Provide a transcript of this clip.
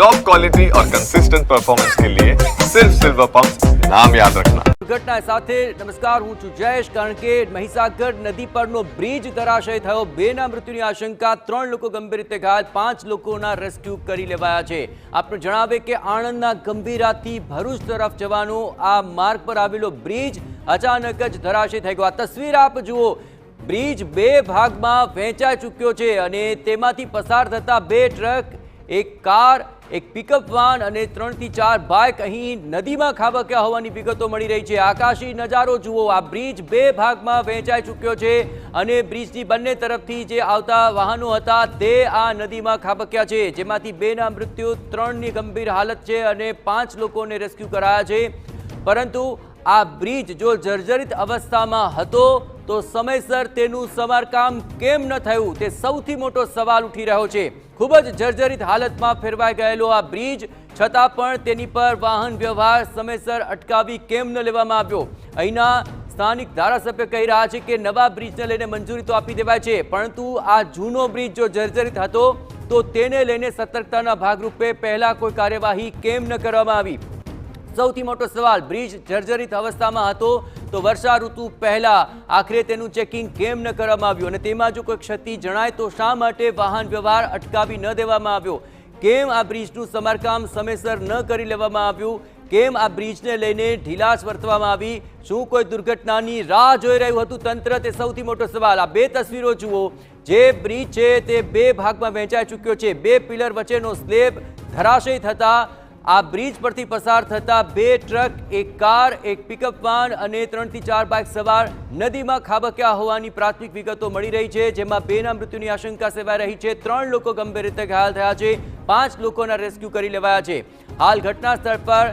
Top quality और consistent performance के लिए सिर्फ सिल्वर पंप नाम याद रखना। दुर्घटना સાથે નમસ્કાર, હું છું જયેશ। કારણ કે મહીસાગર નદી પરનો બ્રિજ ધરાશય થયો, બેના મૃત્યુની આશંકા, 3 લોકો ગંભીર રીતે ઘાયલ, 5 લોકોના રેસ્ક્યુ કરી લેવાયા છે। આપણે જણાવે કે આણંદના ગંભીરાથી ભરૂચ તરફ જવાનો આ માર્ગ પર આવેલો બ્રિજ અચાનક જ ધરાશય થઈ ગયો। આ તસવીર આપ જુઓ, બ્રિજ બે ભાગમાં વહેંચાઈ ચૂક્યો છે અને તેમાંથી પસાર થતા 2 ટ્રક, એક કાર, એક પિકઅપ વાન અને 3 થી 4 બાઇક અહીં નદીમાં ખાબક્યા હોવાની વિગતો મળી રહી છે। આકાશી નજારો જુઓ, આ બ્રિજ બે ભાગમાં વહેંચાઈ ચૂક્યો છે અને બ્રિજની બંને તરફથી જે આવતા વાહનો હતા તે આ નદીમાં ખાબક્યા છે, જેમાંથી 2ના મૃત્યુ, 3ની ગંભીર હાલત છે અને 5 લોકોને રેસ્ક્યુ કરાયા છે। પરંતુ આ બ્રિજ જો જર્જરિત અવસ્થામાં હતો તો સમયસર તેનું સમારકામ કેમ ન થયું તે સૌથી મોટો સવાલ ઉઠી રહ્યો છે। ખૂબ જ જર્જરિત હાલતમાં ફેરવાઈ ગયેલો આ બ્રિજ છતાં પણ તેની પર વાહન વ્યવહાર સમયસર અટકાવી કેમ ન લેવામાં આવ્યો? અહીંના સ્થાનિક ધારાસભ્ય કહી રહ્યા છે કે નવા બ્રિજને લઈને મંજૂરી તો આપી દેવાય છે, પરંતુ આ જૂનો બ્રિજ જો જર્જરિત હતો તો તેને લઈને સતર્કતાના ભાગરૂપે પહેલા કોઈ કાર્યવાહી કેમ ન કરવામાં આવી? સૌથી મોટો સવાલ, બ્રિજ જર્જરિત અવસ્થામાં હતો તો વર્ષા ઋતુ પહેલા આખરે તેનું ચેકિંગ કેમ ન કરવામાં આવ્યું અને તેમાં જો કોઈ ક્ષતિ જણાય તો શા માટે વાહન વ્યવહાર અટકાવી ન દેવામાં આવ્યો? કેમ આ બ્રિજનું સમારકામ સમયસર ન કરી લેવામાં આવ્યું? કેમ આ બ્રિજને લઈને ઢીલાશ વર્તવામાં આવી? શું કોઈ દુર્ઘટનાની રાહ જોઈ રહ્યું હતું તંત્ર? તે સૌથી મોટો સવાલ। આ બે તસવીરો જુઓ, જે બ્રિજ છે તે બે ભાગમાં વહેંચાઈ ચૂક્યો છે, 2 પિલર વચ્ચેનો સ્લેબ ધરાશય થતા આ બ્રિજ પરથી પસાર થતા 2 ટ્રક, એક કાર, એક પિકઅપ વાન અને 3 થી 4 બાઇક સવાર નદીમાં ખાબક્યા હોવાની પ્રાથમિક વિગતો મળી રહી છે, જેમાં 2ના મૃત્યુની આશંકા સેવાઈ રહી છે, 3 લોકો ગંભીર રીતે ઘાયલ થયા છે, 5 લોકોના રેસ્ક્યુ કરી લેવાયા છે। હાલ ઘટના સ્થળ પર